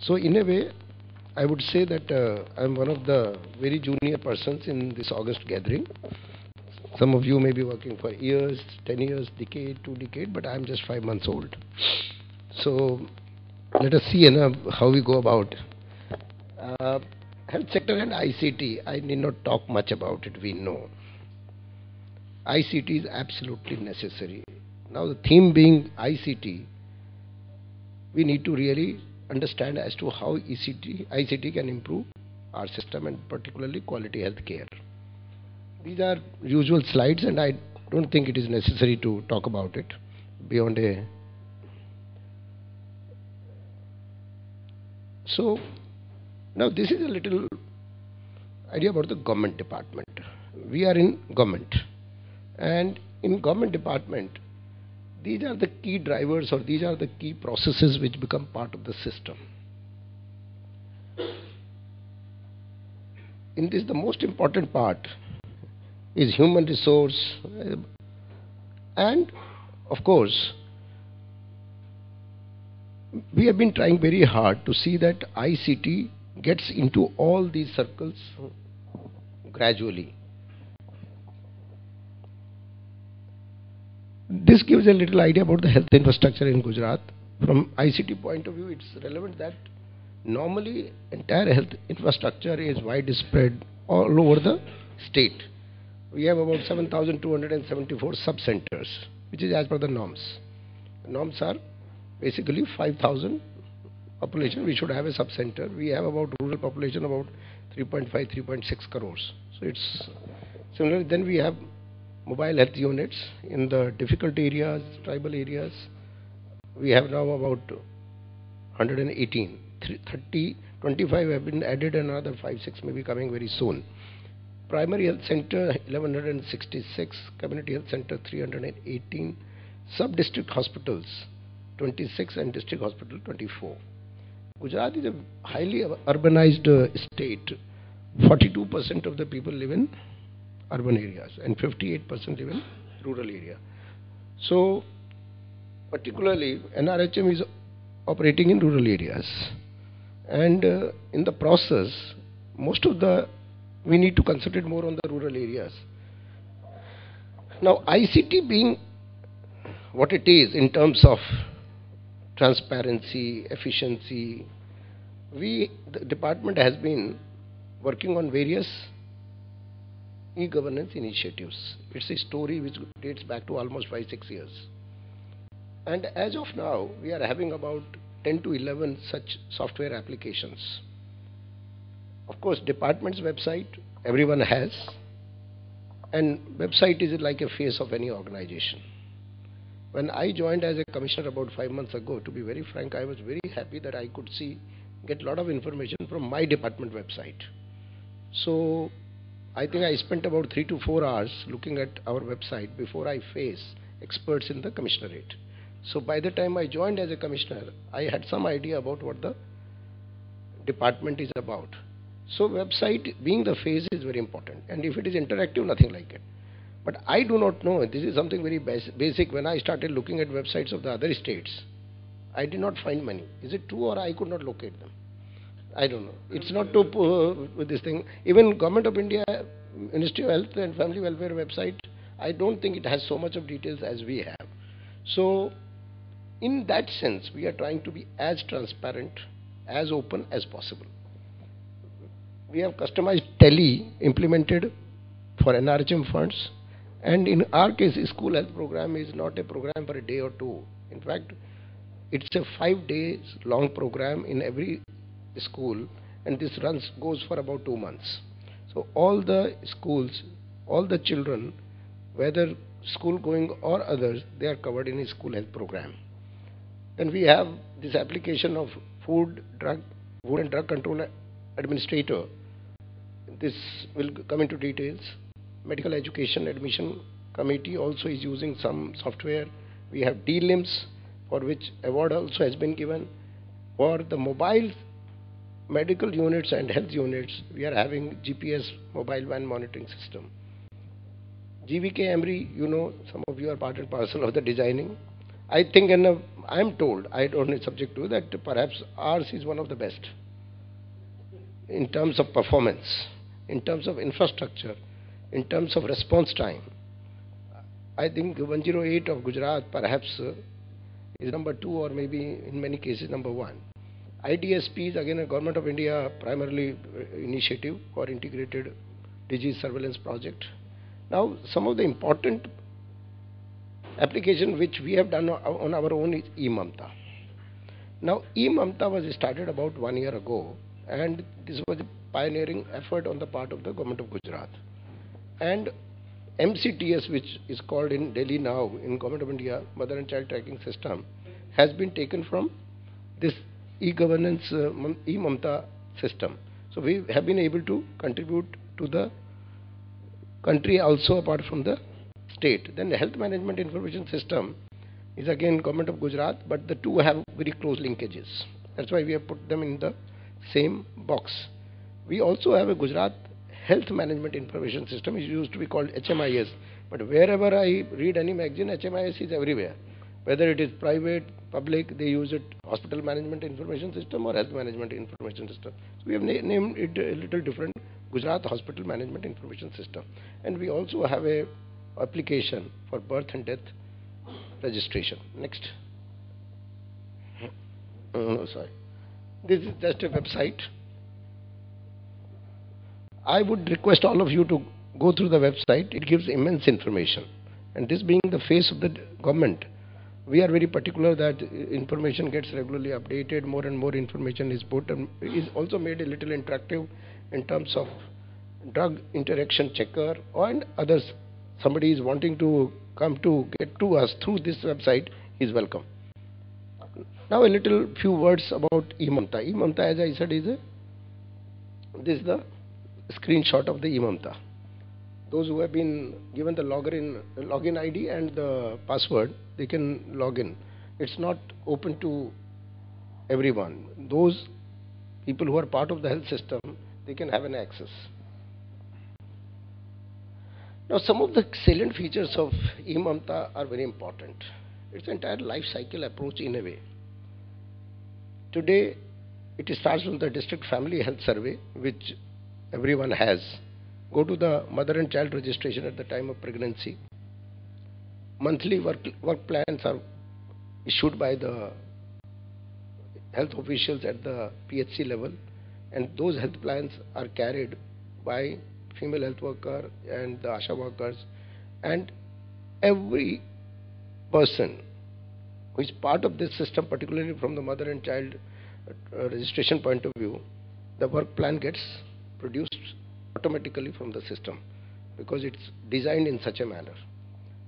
So in a way, I would say that I'm one of the very junior persons in this August gathering. Some of you may be working for years, 10 years, decade, 2 decades, but I'm just 5 months old. So let us see how we go about. Uh, Health sector and ICT, I need not talk much about it, we know. ICT is absolutely necessary. Now the theme being ICT, we need to really understand as to how ICT can improve our system and particularly quality health care. These are usual slides and I don't think it is necessary to talk about it beyond a... So now this is a little idea about the government department. We are in government, and in government department these are the key drivers or these are the key processes which become part of the system. In this, the most important part is human resource, and of course we have been trying very hard to see that ICT gets into all these circles gradually. This gives a little idea about the health infrastructure in Gujarat. From ICT point of view, it's relevant that normally entire health infrastructure is widespread all over the state. We have about 7,274 sub-centers, which is as per the norms. The norms are basically 5,000 population, we should have a sub-center. We have about rural population about 3.5, 3.6 crores. So it's similar. Then we have mobile health units in the difficult areas, tribal areas. We have now about 118. 25 have been added, another 5, 6 may be coming very soon. Primary health center 1166, community health center 318, sub-district hospitals 26 and district hospital 24. Gujarat is a highly urbanized state. 42% of the people live in urban areas and 58% live in rural area. So particularly NRHM is operating in rural areas, and in the process we need to concentrate more on the rural areas. Now ICT being what it is in terms of transparency, efficiency, the department has been working on various e-governance initiatives. It's a story which dates back to almost 5-6 years. And as of now, we are having about 10 to 11 such software applications. Of course, department's website everyone has, and website is like a face of any organization. When I joined as a commissioner about 5 months ago, to be very frank, I was very happy that I could get a lot of information from my department website. So I think I spent about 3 to 4 hours looking at our website before I face experts in the commissionerate. So by the time I joined as a commissioner, I had some idea about what the department is about. So website being the face is very important, and if it is interactive, nothing like it. But I do not know, this is something very basic. When I started looking at websites of the other states, I did not find many. Is it true, or I could not locate them? I don't know. It's not to with this thing. Even Government of India, Ministry of Health and Family Welfare website, I don't think it has so much of details as we have. So in that sense, we are trying to be as transparent, as open as possible. We have customized tele implemented for NRHM funds. And in our case, school health program is not a program for a day or two. In fact, it's a 5 days long program in every school, and this goes for about 2 months. So all the schools, all the children, whether school going or others, they are covered in a school health program. Then we have this application of Food and Drug Control Administrator. This will come into details. Medical Education Admission Committee also is using some software. We have DLIMS, for which award also has been given. For the mobile medical units and health units, we are having GPS mobile van monitoring system. GVK Emery, some of you are part and parcel of the designing. I think I'm told, I don't know, subject to that, perhaps ours is one of the best in terms of performance, in terms of infrastructure, in terms of response time. I think 108 of Gujarat perhaps is number two, or maybe in many cases number one. IDSP is again a Government of India primarily initiative for integrated disease surveillance project. Now, some of the important application which we have done on our own is eMamta. Now, eMamta was started about 1 year ago, and this was a pioneering effort on the part of the Government of Gujarat. And MCTS, which is called in Delhi now in Government of India Mother and Child Tracking System, has been taken from this e-governance eMamta system. So we have been able to contribute to the country also apart from the state. Then the Health Management Information System is again Government of Gujarat, but the two have very close linkages. That's why we have put them in the same box. We also have a Gujarat Health Management Information System. It used to be called HMIS, but wherever I read any magazine, HMIS is everywhere. Whether it is private, public, they use it Hospital Management Information System or Health Management Information System. So we have named it a little different, Gujarat Hospital Management Information System. And we also have a application for birth and death registration. Next. Sorry. This is just a website. I would request all of you to go through the website. It gives immense information. And this being the face of the government, we are very particular that information gets regularly updated, more and more information is put, and is also made a little interactive in terms of drug interaction checker and others. Somebody is wanting to come to get to us through this website, he is welcome. Now a little few words about eMamta. eMamta, as I said, this is the screenshot of the eMamta. Those who have been given the login ID and the password, they can log in. It's not open to everyone. Those people who are part of the health system, they can have an access. Now, some of the salient features of eMamta are very important. It's an entire life cycle approach in a way. Today, it starts with the district family health survey, which everyone has. Go to the mother and child registration at the time of pregnancy. Monthly work plans are issued by the health officials at the PHC level, and those health plans are carried by female health worker and the ASHA workers, and every person who is part of this system, particularly from the mother and child registration point of view, the work plan gets produced automatically from the system because it's designed in such a manner.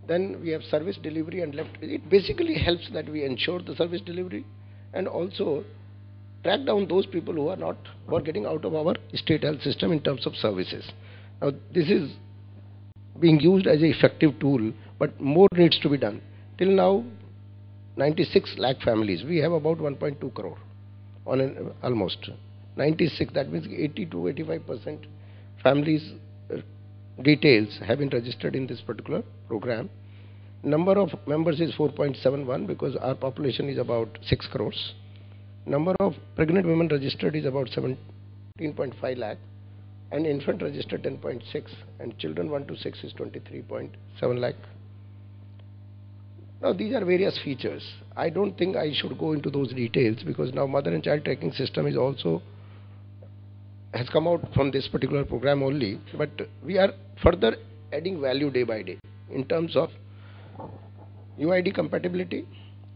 Then we have service delivery and left. It basically helps that we ensure the service delivery and also track down those people who are getting out of our state health system in terms of services. Now, this is being used as an effective tool, but more needs to be done. Till now, 96 lakh families. We have about 1.2 crore on almost 96. That means 80 to 85% families details have been registered in this particular program. Number of members is 4.71 because our population is about 6 crores. Number of pregnant women registered is about 17.5 lakh, and infant registered 10.6, and children 1 to 6 is 23.7 lakh. Now these are various features. I don't think I should go into those details because now mother and child tracking system is also has come out from this particular program only, but we are further adding value day by day in terms of UID compatibility.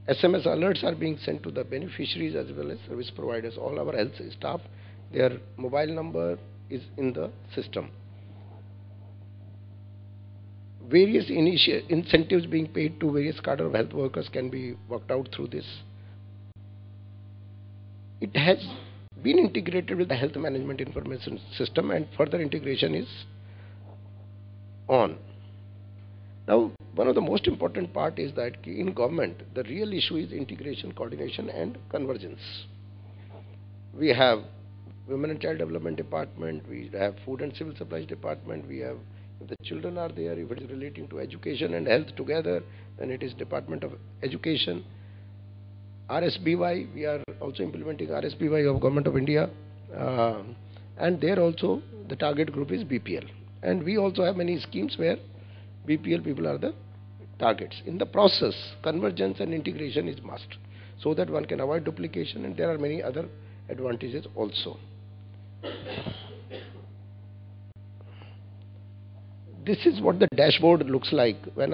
SMS alerts are being sent to the beneficiaries as well as service providers. All our health staff, their mobile number is in the system. Various incentives being paid to various cadre of health workers can be worked out through this. It has been integrated with the health management information system, and further integration is on. Now, one of the most important part is that in government, the real issue is integration, coordination and convergence. We have Women and Child Development Department, we have Food and Civil Supplies Department, we have, if the children are there, if it is relating to education and health together, then it is Department of Education. RSBY, we are also implementing RSBY of Government of India, uh, and there also the target group is BPL. And we also have many schemes where BPL people are the targets. In the process, convergence and integration is must, so that one can avoid duplication, and there are many other advantages also. This is what the dashboard looks like when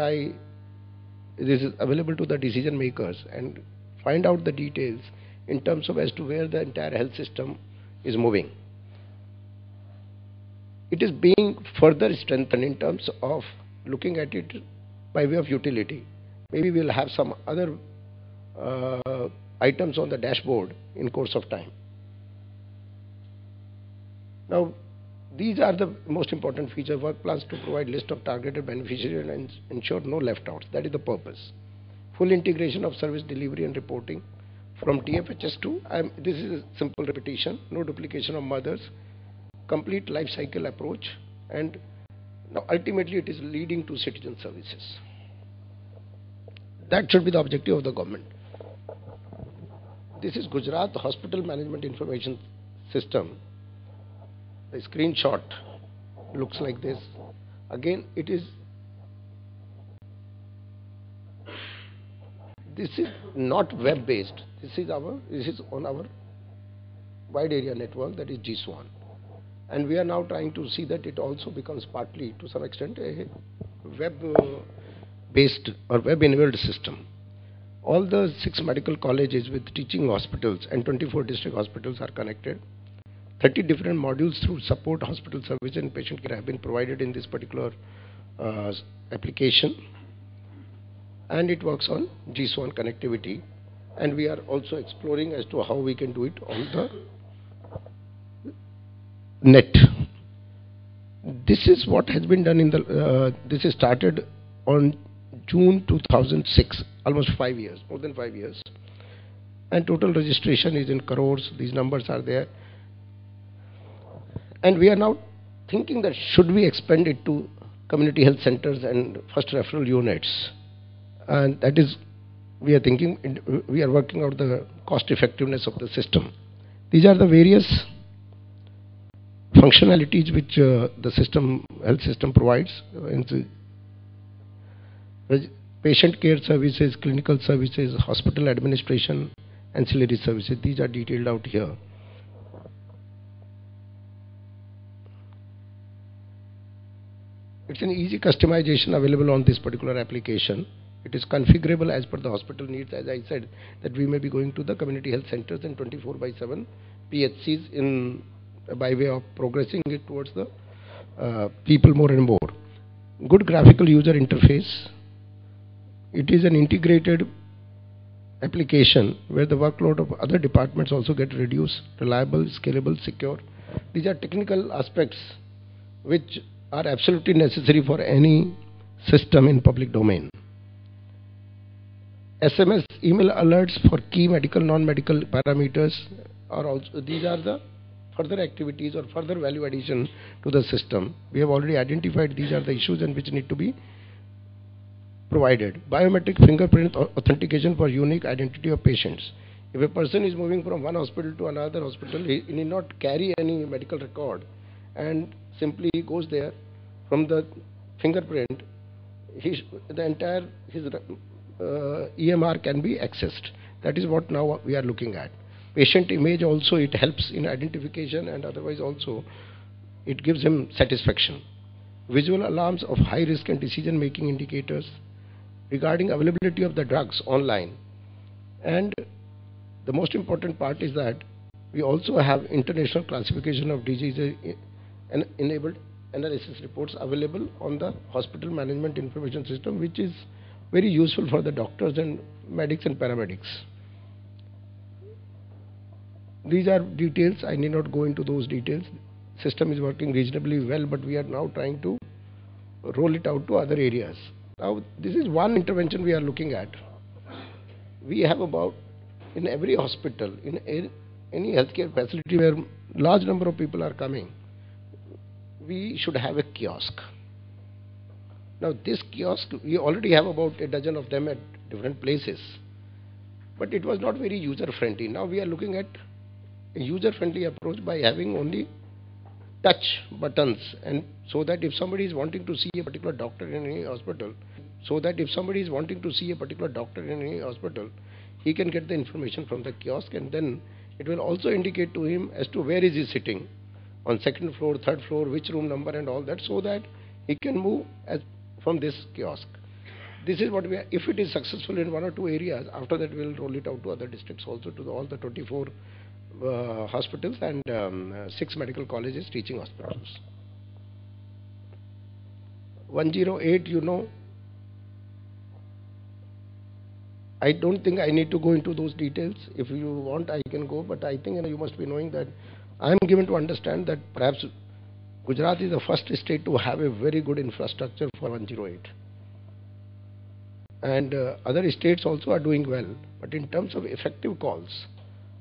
this is available to the decision makers and find out the details in terms of as to where the entire health system is moving. It is being further strengthened in terms of looking at it by way of utility. Maybe we'll have some other items on the dashboard in course of time. Now, these are the most important feature: work plans to provide list of targeted beneficiaries and ensure no left outs. That is the purpose. Full integration of service delivery and reporting from TFHS to, this is a simple repetition, no duplication of mothers, complete life cycle approach, and now ultimately it is leading to citizen services. That should be the objective of the government. This is Gujarat Hospital Management Information System. The screenshot looks like this. Again, this is not web based. This is on our wide area network, that is GSWAN. And we are now trying to see that it also becomes partly, to some extent, a web based or web enabled system. All the 6 medical colleges with teaching hospitals and 24 district hospitals are connected. 30 different modules through support, hospital service and patient care have been provided in this particular application, and it works on GSWAN connectivity, and we are also exploring as to how we can do it on the net. This is what has been done in the this is started on June 2006, almost 5 years, more than 5 years, and total registration is in crores. These numbers are there. And we are now thinking that should we expand it to community health centers and first referral units. And that is, we are thinking, we are working out the cost effectiveness of the system. These are the various functionalities which the health system provides. Patient care services, clinical services, hospital administration, ancillary services. These are detailed out here. It's an easy customization available on this particular application. It is configurable as per the hospital needs. As I said, that we may be going to the community health centers and 24/7 PHCs by way of progressing it towards the people more and more. Good graphical user interface. It is an integrated application where the workload of other departments also get reduced, reliable, scalable, secure. These are technical aspects which are absolutely necessary for any system in public domain. SMS email alerts for key medical, non-medical parameters are also, these are the further activities or further value addition to the system. We have already identified these are the issues and which need to be provided. Biometric fingerprint authentication for unique identity of patients. If a person is moving from one hospital to another hospital, he need not carry any medical record and simply goes there from the fingerprint. His EMR can be accessed. That is what now we are looking at. Patient image also, it helps in identification, and otherwise also it gives him satisfaction. Visual alarms of high risk and decision making indicators regarding availability of the drugs online. And the most important part is that we also have international classification of diseases and enabled analysis reports available on the hospital management information system, which is very useful for the doctors and medics and paramedics. These are details. I need not go into those details. System is working reasonably well, but we are now trying to roll it out to other areas. Now, this is one intervention we are looking at. We have about, in every hospital, in any healthcare facility where large number of people are coming, we should have a kiosk. Now, this kiosk, we already have about a dozen of them at different places. but it was not very user friendly. Now we are looking at a user friendly approach by having only touch buttons, and so that if somebody is wanting to see a particular doctor in any hospital, he can get the information from the kiosk, and then it will also indicate to him as to where is he sitting, on second floor, third floor, which room number and all that, so that he can move from this kiosk. This is what we are. If it is successful in one or two areas, after that we will roll it out to other districts also, to all the 24 hospitals and 6 medical colleges, teaching hospitals. 108, I don't think I need to go into those details. If you want, I can go, but I think you must be knowing that I am given to understand that perhaps Gujarat is the first state to have a very good infrastructure for 108. And other states also are doing well. But in terms of effective calls,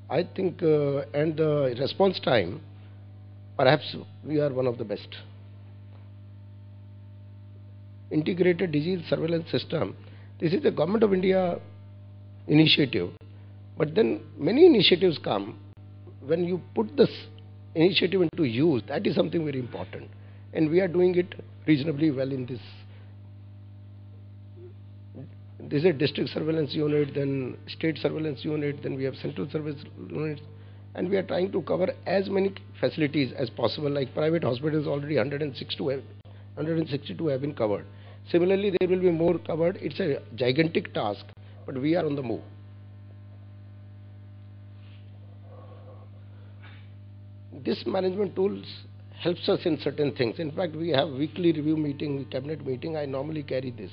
I think, and the response time, perhaps we are one of the best. Integrated Disease Surveillance System. This is the Government of India initiative. But then many initiatives come. When you put this initiative into use, that is something very important. And we are doing it reasonably well in this. This is a district surveillance unit, then state surveillance unit, then we have central service units, and we are trying to cover as many facilities as possible. Like private hospitals, already 162 have been covered. Similarly, there will be more covered. It's a gigantic task, but we are on the move. This management tools helps us in certain things. In fact, we have weekly review meeting, cabinet meeting. I normally carry this,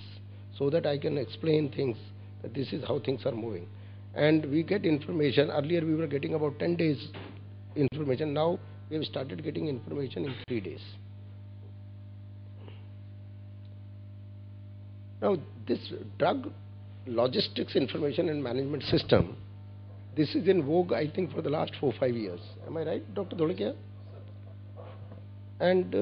so that I can explain things, that this is how things are moving. And we get information. Earlier we were getting about 10 days information. Now we have started getting information in 3 days. Now this drug logistics information and management system, this is in vogue, I think, for the last 4-5 years. Am I right, Dr. Dholakia? And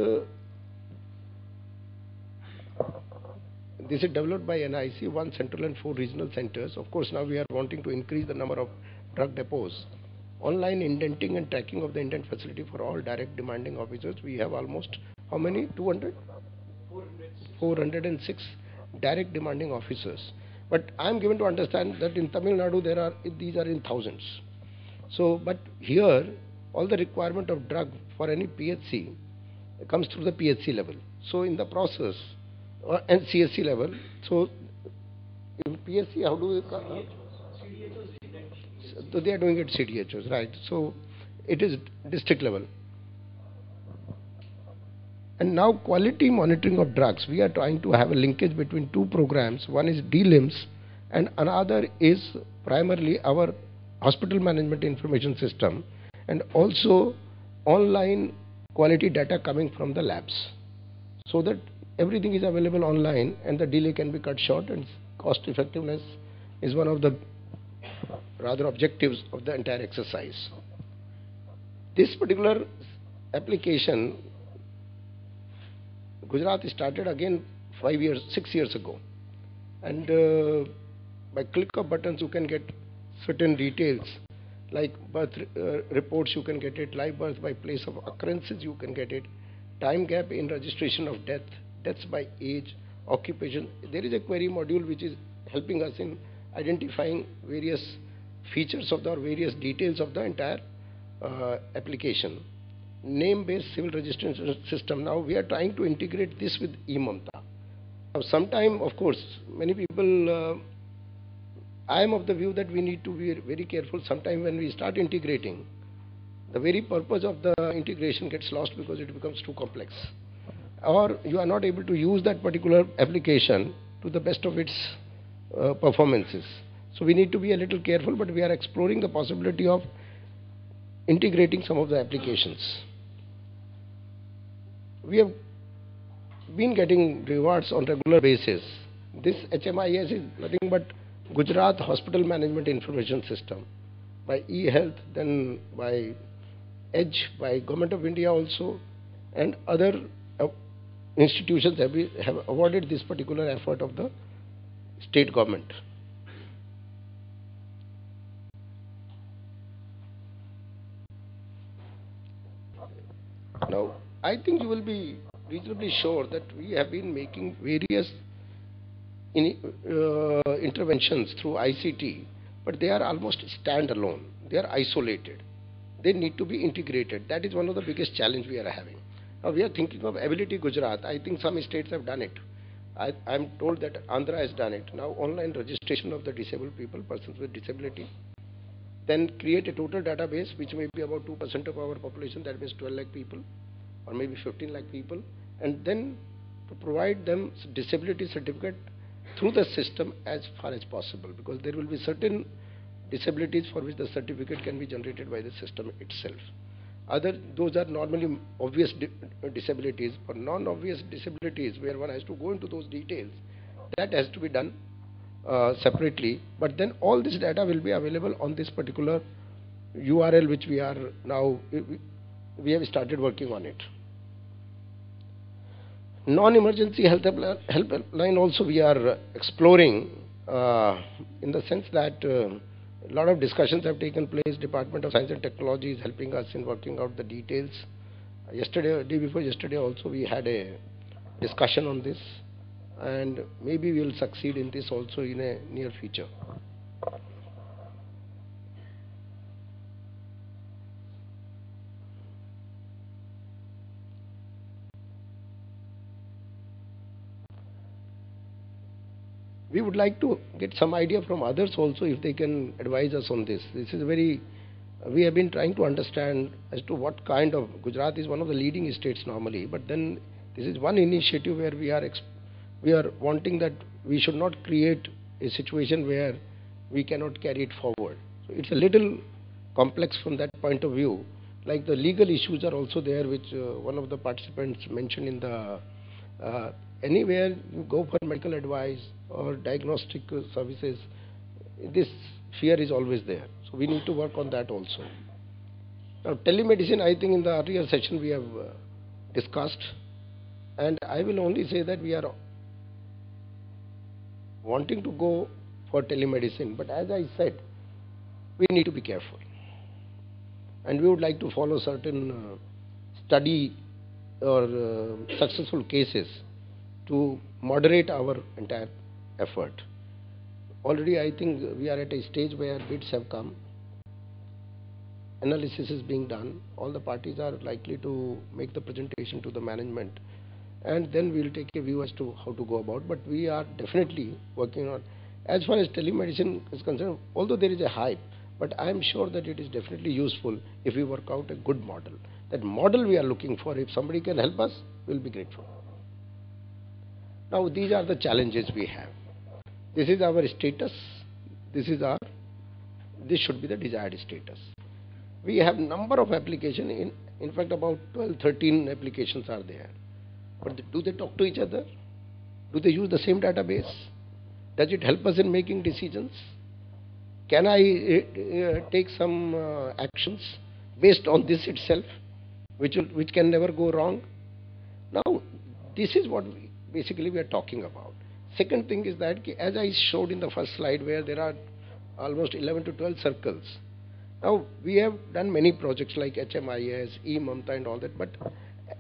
this is developed by NIC, 1 central and 4 regional centers. Of course, now we are wanting to increase the number of drug depots. Online indenting and tracking of the indent facility for all direct demanding officers. We have almost, how many? 200? 406 direct demanding officers. But I am given to understand that in Tamil Nadu, these are in thousands. So, but here, all the requirement of drug for any PHC comes through the PHC level. So, in the process, and CSC level. So, in PSC, how do we? So they are doing it CDHOs, right? So, it is district level. And now, quality monitoring of drugs. We are trying to have a linkage between 2 programs. One is DLIMS, and another is primarily our hospital management information system, and also online quality data coming from the labs, so that everything is available online and the delay can be cut short, and cost effectiveness is one of the rather objectives of the entire exercise. This particular application, Gujarat started again 6 years ago, and by click of buttons you can get certain details like birth reports, you can get it, live birth by place of occurrences, you can get it, time gap in registration of deaths by age, occupation. There is a query module which is helping us in identifying various features of the, or various details of the entire application. Name-based civil registration system. Now we are trying to integrate this with eMamta. Now sometime, of course, many people, I am of the view that we need to be very careful. Sometime when we start integrating, the very purpose of the integration gets lost because it becomes too complex, or you are not able to use that particular application to the best of its performances. So we need to be a little careful, but we are exploring the possibility of integrating some of the applications. We have been getting rewards on regular basis. This HMIS is nothing but Gujarat Hospital Management Information System, by eHealth, then by EDGE, by Government of India also, and other institutions have awarded this particular effort of the state government. Now, I think you will be reasonably sure that we have been making various interventions through ICT, but they are almost standalone. They are isolated. They need to be integrated. That is one of the biggest challenge we are having. Now we are thinking of Ability Gujarat. I think some states have done it. I'm told that Andhra has done it. Now online registration of the disabled people, persons with disability, then create a total database which may be about 2% of our population, that means 12 lakh people or maybe 15 lakh people, and then to provide them disability certificate through the system as far as possible, because there will be certain disabilities for which the certificate can be generated by the system itself. Those are normally obvious disabilities. For non-obvious disabilities where one has to go into those details, that has to be done separately, but then all this data will be available on this particular URL which we are now, we have started working on it. Non-emergency helpline also we are exploring, in the sense that a lot of discussions have taken place. Department of Science and Technology is helping us in working out the details. Yesterday, day before yesterday also, we had a discussion on this, and maybe we will succeed in this also in a near future. We would like to get some idea from others also if they can advise us on this. This is very, we have been trying to understand as to what kind of, Gujarat is one of the leading states normally, but then this is one initiative where we are wanting that we should not create a situation where we cannot carry it forward. So it's a little complex from that point of view. Like the legal issues are also there, which one of the participants mentioned in the anywhere you go for medical advice or diagnostic services, this fear is always there. So we need to work on that also. Now telemedicine, I think in the earlier session we have discussed, and I will only say that we are wanting to go for telemedicine, but as I said, we need to be careful, and we would like to follow certain study or successful cases to moderate our entire effort. Already I think we are at a stage where bids have come, analysis is being done, all the parties are likely to make the presentation to the management, and then we will take a view as to how to go about. But we are definitely working on, as far as telemedicine is concerned, although there is a hype, but I am sure that it is definitely useful if we work out a good model. That model we are looking for, if somebody can help us, we will be grateful. Now these are the challenges we have. This is our status. This should be the desired status. We have number of applications. In fact, about 12, 13 applications are there. But do they talk to each other? Do they use the same database? Does it help us in making decisions? Can I take some actions based on this itself, which can never go wrong? Now, this is what basically we are talking about. Second thing is that, as I showed in the first slide, where there are almost 11 to 12 circles. Now, we have done many projects like HMIS, eMamta and all that, but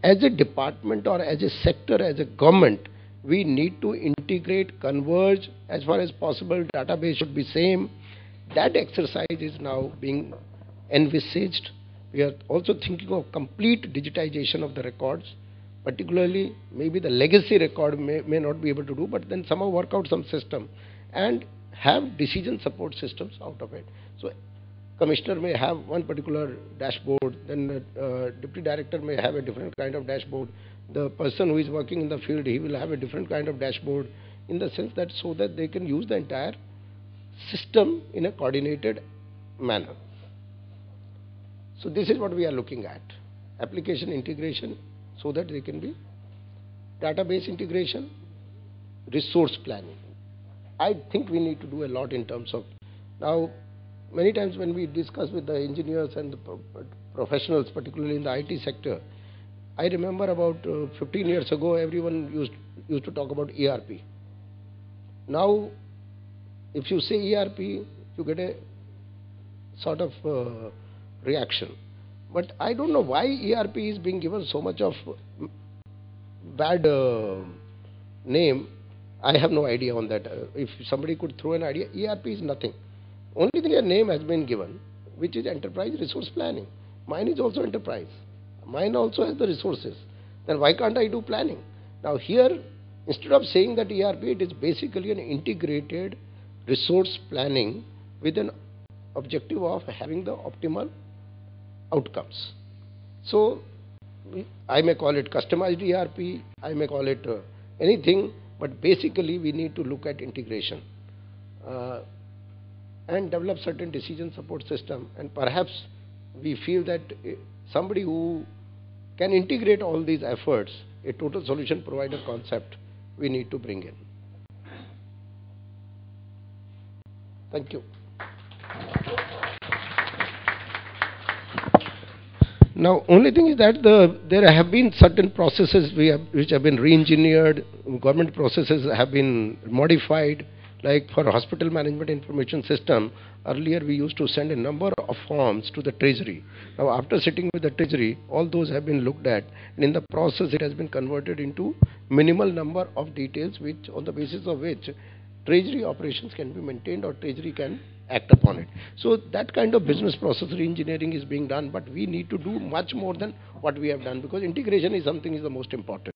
as a department or as a sector, as a government, we need to integrate, converge, as far as possible, database should be same. That exercise is now being envisaged. We are also thinking of complete digitization of the records. Particularly, maybe the legacy record may not be able to do, but then somehow work out some system and have decision support systems out of it. So, commissioner may have one particular dashboard, then deputy director may have a different kind of dashboard. The person who is working in the field, he will have a different kind of dashboard, in the sense that so that they can use the entire system in a coordinated manner. So this is what we are looking at. Application integration, so that they can be database integration, resource planning. I think we need to do a lot in terms of, now many times when we discuss with the engineers and the professionals, particularly in the IT sector, I remember about 15 years ago everyone used to talk about ERP. Now if you say ERP, you get a sort of reaction. But I don't know why ERP is being given so much of bad name. I have no idea on that. If somebody could throw an idea, ERP is nothing. Only thing a name has been given, which is enterprise resource planning. Mine is also enterprise. Mine also has the resources. Then why can't I do planning? Now here, instead of saying that ERP, it is basically an integrated resource planning with an objective of having the optimal outcomes. So I may call it customized ERP, I may call it anything, but basically we need to look at integration and develop certain decision support system, and perhaps we feel that somebody who can integrate all these efforts, a total solution provider concept, we need to bring in. Thank you. Now, only thing is that there have been certain processes which have been re-engineered, government processes have been modified. Like for hospital management information system, earlier we used to send a number of forms to the treasury. Now, after sitting with the treasury, all those have been looked at, and in the process it has been converted into minimal number of details, which on the basis of which treasury operations can be maintained or treasury can act upon it. So that kind of business process re-engineering is being done, but we need to do much more than what we have done, because integration is something is the most important.